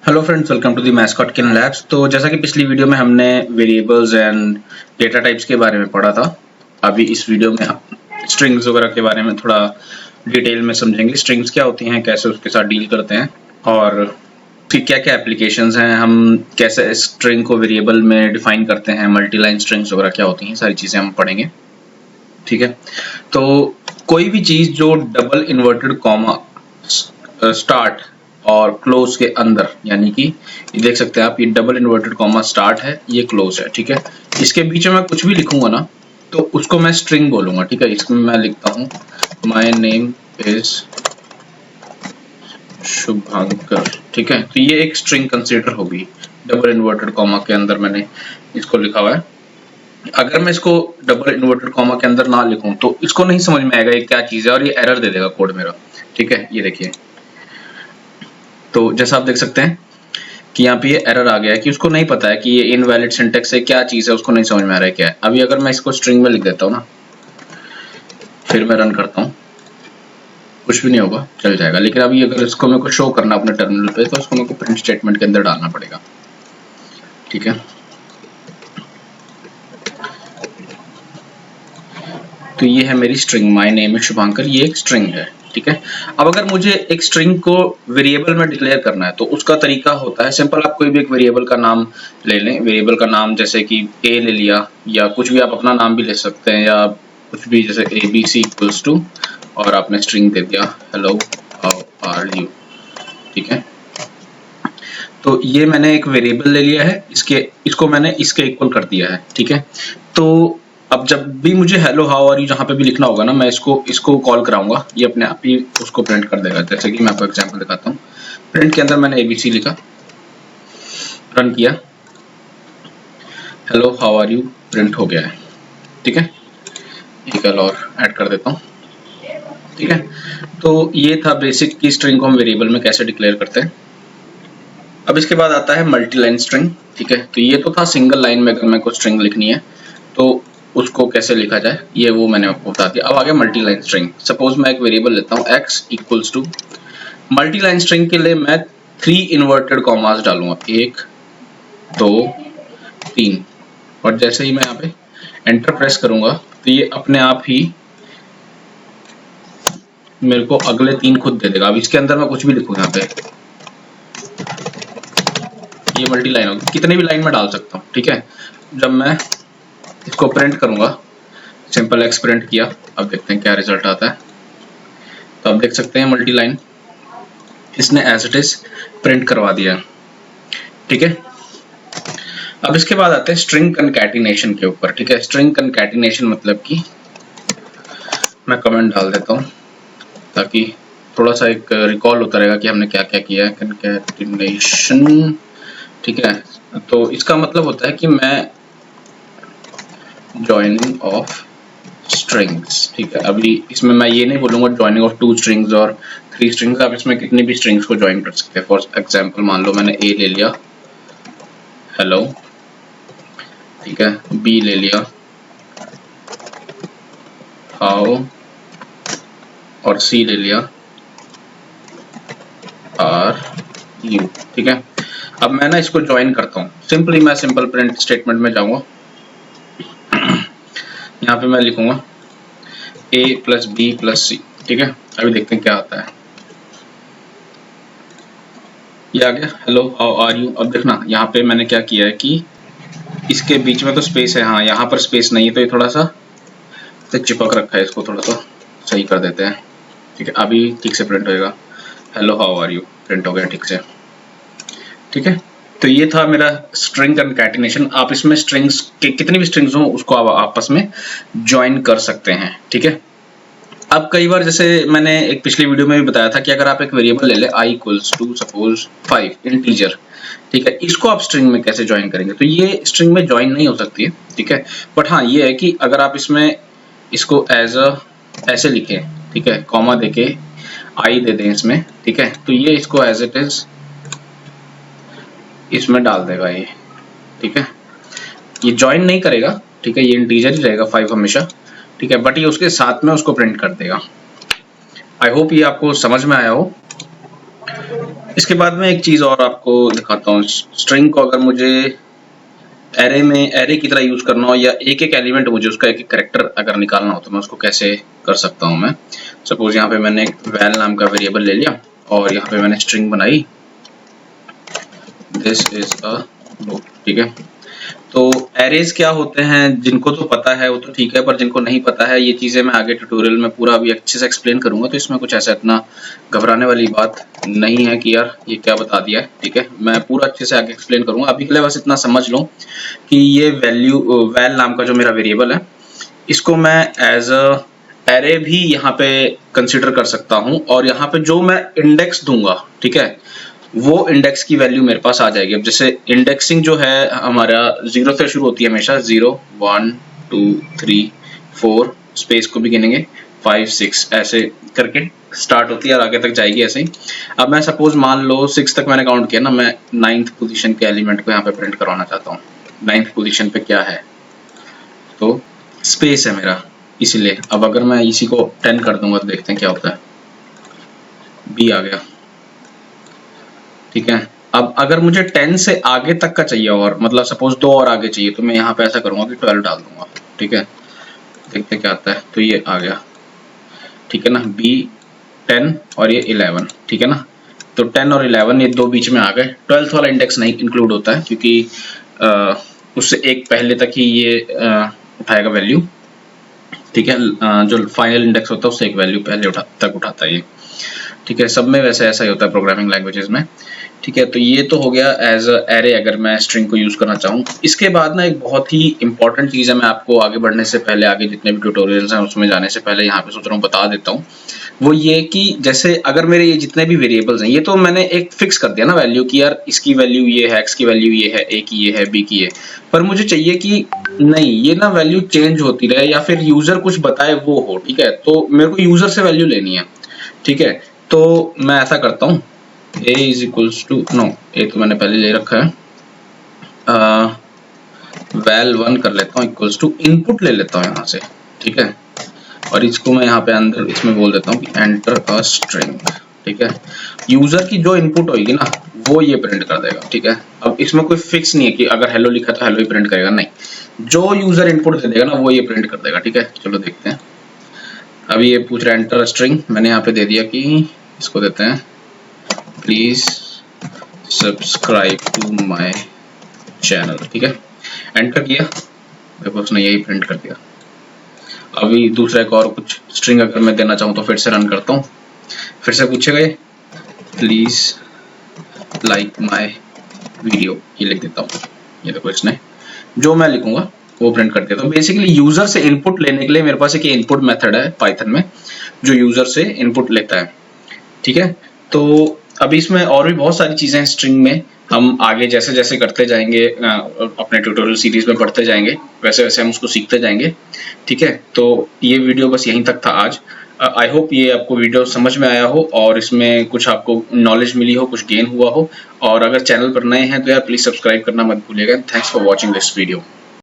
Hello friends, welcome to the mascot labs. तो जैसा कि पिछली वीडियो में हमने वेरिएबल्स एंड डेटा टाइप्स के बारे में पढ़ा था, अभी इस वीडियो में हम स्ट्रिंग्स वगैरह के बारे में थोड़ा डिटेल में समझेंगे। स्ट्रिंग्स क्या होती हैं, कैसे उसके साथ डील करते हैं और फिर क्या क्या एप्लीकेशंस हैं, हम कैसे स्ट्रिंग को वेरिएबल में डिफाइन करते हैं, मल्टीलाइन स्ट्रिंग्स वगैरह क्या होती हैं, सारी चीज़ें हम पढ़ेंगे। ठीक है, तो कोई भी चीज़ जो डबल इन्वर्टेड कॉमा स्टार्ट और क्लोज के अंदर, यानी कि ये देख सकते हैं आप, ये डबल इन्वर्टेड कॉमा स्टार्ट है, ये क्लोज है। ठीक है, इसके बीच में मैं कुछ भी लिखूंगा ना तो उसको मैं स्ट्रिंग बोलूंगा। ठीक है, इसमें मैं लिखता हूं माय नेम इज शुभांकर। ठीक है, तो ये एक स्ट्रिंग कंसीडर होगी, डबल इन्वर्टेड कॉमा के अंदर मैंने इसको लिखा हुआ है। अगर मैं इसको डबल इन्वर्टेड कॉमा के अंदर ना लिखूं तो इसको नहीं समझ में आएगा ये क्या चीज है और ये एरर दे देगा कोड मेरा। ठीक है, ये देखिए, तो जैसा आप देख सकते हैं कि यहाँ पे ये एरर आ गया है कि उसको नहीं पता है कि ये इनवैलिड सिंटेक्स है, क्या चीज है, उसको नहीं समझ में आ रहा है क्या है। अभी अगर मैं इसको स्ट्रिंग में लिख देता हूँ ना, फिर मैं रन करता हूँ, कुछ भी नहीं होगा, चल जाएगा। लेकिन अभी अगर इसको मेरे को शो करना अपने टर्मिनल पे तो उसको मेरे को प्रिंट स्टेटमेंट के अंदर डालना पड़ेगा। ठीक है, तो ये है मेरी string, my name is Shubhankar, ये एक स्ट्रिंग है। ठीक है, अब अगर मुझे एक स्ट्रिंग को वेरिएबल में डिक्लेयर करना है तो उसका तरीका होता है सिंपल। आप कोई भी एक वेरिएबल का नाम ले लें, वेरिएबल का नाम जैसे कि ए ले लिया, या कुछ भी आप अपना नाम भी ले सकते हैं, या कुछ भी जैसे ABC इक्वल्स टू, और आपने स्ट्रिंग दे दिया हेलो हाउ आर यू। ठीक है, तो ये मैंने एक वेरिएबल ले लिया है, इसको मैंने इसके इक्वल कर दिया है। ठीक है, तो अब जब भी मुझे हेलो हाउ आर यू जहाँ पे भी लिखना होगा ना, मैं इसको कॉल कराऊंगा, ये अपने आप ही उसको प्रिंट कर देगा। जैसे कि मैं आपको एग्जांपल दिखाता हूँ, प्रिंट के अंदर मैंने ABC लिखा, रन किया, hello how are you print हो गया है। ठीक है, एक और ऐड कर देता हूँ। ठीक है, तो ये था बेसिक की स्ट्रिंग को हम वेरिएबल में कैसे डिक्लेयर करते हैं। अब इसके बाद आता है मल्टी लाइन स्ट्रिंग। ठीक है, तो ये तो था सिंगल लाइन में अगर मैं कोई स्ट्रिंग लिखनी है तो उसको कैसे लिखा जाए, ये वो मैंने आपको बता दिया। अब आगे मल्टी लाइन स्ट्रिंग। सपोज मैं एक वेरिएबल लेता हूँ x equals to, multi line string के लिए मैं 3 इन्वर्टेड कॉमास डालूंगा, 1 2 3, और जैसे ही मैं यहाँ पे एंटर प्रेस करूंगा तो ये अपने आप ही मेरे को अगले 3 खुद दे देगा। अब इसके अंदर मैं कुछ भी लिखूँ, यहाँ पे ये मल्टी लाइन होगी, कितने भी लाइन में डाल सकता हूँ। ठीक है, जब मैं इसको प्रिंट करूंगा, सिंपल एक्स प्रिंट किया, अब देखते हैं क्या रिजल्ट आता है। तो आप देख सकते हैं मल्टी लाइन इसने एज इट इज प्रिंट करवा दिया। ठीक है, अब इसके बाद आते हैं स्ट्रिंग कनकैटिनेशन के ऊपर। ठीक है, स्ट्रिंग कनकैटिनेशन मतलब कि मैं कमेंट डाल देता हूँ ताकि थोड़ा सा एक रिकॉल होता रहेगा कि हमने क्या क्या किया है। कनकैटिनेशन, ठीक है, तो इसका मतलब होता है कि मैं ज्वाइनिंग ऑफ स्ट्रिंग्स। ठीक है, अभी इसमें मैं ये नहीं बोलूंगा ज्वाइनिंग ऑफ 2 स्ट्रिंग्स और 3 स्ट्रिंग्स, आप इसमें कितनी भी स्ट्रिंग्स को ज्वाइन कर सकते हैं। फॉर एग्जांपल मान लो मैंने A ले लिया हेलो, ठीक है, B ले लिया हाउ, और C ले लिया आर यू। ठीक है, अब मैं ना इसको ज्वाइन करता हूँ। सिंपली मैं सिंपल प्रिंट स्टेटमेंट में जाऊंगा, यहाँ पे मैं लिखूंगा A plus B plus C। ठीक है, अभी देखते हैं क्या आता है। ये आ गया हेलो हाउ आर यू। अब देखना यहाँ पे मैंने क्या किया है कि इसके बीच में तो स्पेस है, हाँ यहाँ पर स्पेस नहीं है, तो ये थोड़ा सा चिपक रखा है, इसको थोड़ा सा सही कर देते हैं। ठीक है, अभी ठीक से प्रिंट होएगा, hello how are you print हो गया ठीक से। ठीक है, तो ये था मेरा स्ट्रिंग कनकैटिनेशन। आप इसमें स्ट्रिंग्स के कितनी भी स्ट्रिंग्स हो उसको आप आपस में ज्वाइन कर सकते हैं। ठीक है, अब कई बार जैसे मैंने एक पिछली वीडियो में भी बताया था कि अगर आप एक वेरिएबल ले ले i equals to suppose 5 integer, ठीक है, इसको आप स्ट्रिंग में कैसे ज्वाइन करेंगे, तो ये स्ट्रिंग में ज्वाइन नहीं हो सकती है। ठीक है, बट हाँ ये है कि अगर आप इसमें इसको एज अ ऐसे लिखें, ठीक है, कॉमा देके i दे दें इसमें, ठीक है, तो ये इसको एज इट इज इसमें डाल देगा ये। ठीक है, ये ज्वाइन नहीं करेगा, ठीक है, ये इंटीजर ही रहेगा 5 हमेशा। ठीक है, बट ये उसके साथ में उसको प्रिंट कर देगा। आई होप ये आपको समझ में आया हो। इसके बाद में एक चीज और आपको दिखाता हूँ। स्ट्रिंग को अगर मुझे एरे की तरह यूज करना हो या एक एक एलिमेंट मुझे उसका एक एक कैरेक्टर अगर निकालना हो तो मैं उसको कैसे कर सकता हूँ। मैं सपोज यहाँ पे मैंने एक वैल नाम का वेरिएबल ले लिया और यहाँ पे मैंने स्ट्रिंग बनाई, दिस इज अ लूप, ठीक है। तो एरेज क्या होते हैं, जिनको तो पता है वो तो ठीक है, पर जिनको नहीं पता है ये चीजें मैं आगे ट्यूटोरियल में पूरा अभी अच्छे से एक्सप्लेन करूंगा, तो इसमें कुछ ऐसा इतना घबराने वाली बात नहीं है कि यार ये क्या बता दिया है, ठीक है। मैं पूरा अच्छे से आगे एक्सप्लेन करूंगा, अभी के लिए बस इतना समझ लो कि ये वैल नाम का जो मेरा वेरिएबल है इसको मैं एज अ एरे भी यहाँ पे कंसिडर कर सकता हूँ, और यहाँ पे जो मैं इंडेक्स दूंगा, ठीक है, वो इंडेक्स की वैल्यू मेरे पास आ जाएगी। अब जैसे इंडेक्सिंग जो है हमारा 0 से शुरू होती है हमेशा, 0 1 2 3 4 स्पेस को भी गिनेंगे 5 6 ऐसे करके स्टार्ट होती है और आगे तक जाएगी ऐसे ही। अब मैं सपोज मान लो 6 तक मैंने काउंट किया ना, मैं 9th पोजीशन के एलिमेंट को यहाँ पे प्रिंट करवाना चाहता हूँ। 9th पोजीशन पे क्या है, तो स्पेस है मेरा, इसीलिए अब अगर मैं इसी को 10 कर दूंगा तो देखते हैं क्या होता है, बी आ गया, ठीक है। अब अगर मुझे 10 से आगे तक का चाहिए और मतलब सपोज 2 और आगे चाहिए तो मैं यहाँ पे ऐसा करूंगा कि 12 डाल दूंगा, ठीक है। देखते क्या आता है, तो ये आ गया, ठीक है ना, बी 10 और ये 11, ठीक है ना। तो 10 और 11 ये दो बीच में आ गए। 12th वाला इंडेक्स नहीं इंक्लूड होता है क्योंकि उससे एक पहले तक ही ये उठाएगा वैल्यू, ठीक है। जो फाइनल इंडेक्स होता है उससे एक वैल्यू पहले तक उठाता है ये, ठीक है। सब में वैसे ऐसा ही होता है प्रोग्रामिंग लैंग्वेजेस में, ठीक है। तो ये तो हो गया एज अ एरे अगर मैं स्ट्रिंग को यूज करना चाहूँ। इसके बाद ना एक बहुत ही इंपॉर्टेंट चीज है, मैं आपको आगे बढ़ने से पहले, आगे जितने भी ट्यूटोरियल्स हैं उसमें जाने से पहले यहाँ पे सोच रहा हूँ बता देता हूँ। वो ये कि जैसे अगर मेरे ये जितने भी वेरिएबल्स हैं, ये तो मैंने एक फिक्स कर दिया ना वैल्यू की यार इसकी वैल्यू ये है, एक्स की वैल्यू ये है, ए की ये है, बी की ये, पर मुझे चाहिए कि नहीं ये ना वैल्यू चेंज होती रहे या फिर यूजर कुछ बताए वो हो, ठीक है। तो मेरे को यूजर से वैल्यू लेनी है, ठीक है। तो मैं ऐसा करता हूँ, a is equals to, no a तो मैंने पहले ले रखा है, वैल 1 कर लेता हूँ इक्वल्स टू इनपुट ले लेता हूँ यहाँ से, ठीक है। और इसको मैं यहाँ पे अंदर इसमें बोल देता हूँ कि एंटर अ स्ट्रिंग, ठीक है। यूजर की जो इनपुट होगी ना वो ये प्रिंट कर देगा, ठीक है। अब इसमें कोई फिक्स नहीं है कि अगर हेलो लिखा तो हेलो ही प्रिंट करेगा, नहीं, जो यूजर इनपुट दे देगा ना वो ये प्रिंट कर देगा, ठीक है। चलो देखते हैं। अभी ये पूछ रहा है एंटर स्ट्रिंग, मैंने यहाँ पे दे दिया कि इसको देते हैं please subscribe to my channel, ठीक है। एंटर किया, देखो उसने यही प्रिंट कर दिया। अभी दूसरा एक और कुछ स्ट्रिंग अगर मैं देना चाहूँ तो फिर से रन करता हूँ, फिर से पूछेगा ये प्लीज लाइक माय वीडियो, ये लिख देता हूँ। ये देखो इसने जो मैं लिखूंगा वो प्रिंट कर दिया। तो बेसिकली यूजर से इनपुट लेने के लिए मेरे पास एक इनपुट मेथड है पाइथन में जो यूजर से इनपुट लेता है, ठीक है। तो अभी इसमें और भी बहुत सारी चीजें हैं स्ट्रिंग में, हम आगे जैसे जैसे करते जाएंगे अपने ट्यूटोरियल सीरीज में पढ़ते जाएंगे वैसे वैसे हम उसको सीखते जाएंगे, ठीक है। तो ये वीडियो बस यहीं तक था आज। आई होप ये आपको वीडियो समझ में आया हो और इसमें कुछ आपको नॉलेज मिली हो, कुछ गेन हुआ हो। और अगर चैनल पर नए हैं तो यार प्लीज सब्सक्राइब करना मत भूलिएगा। Thanks for watching this video.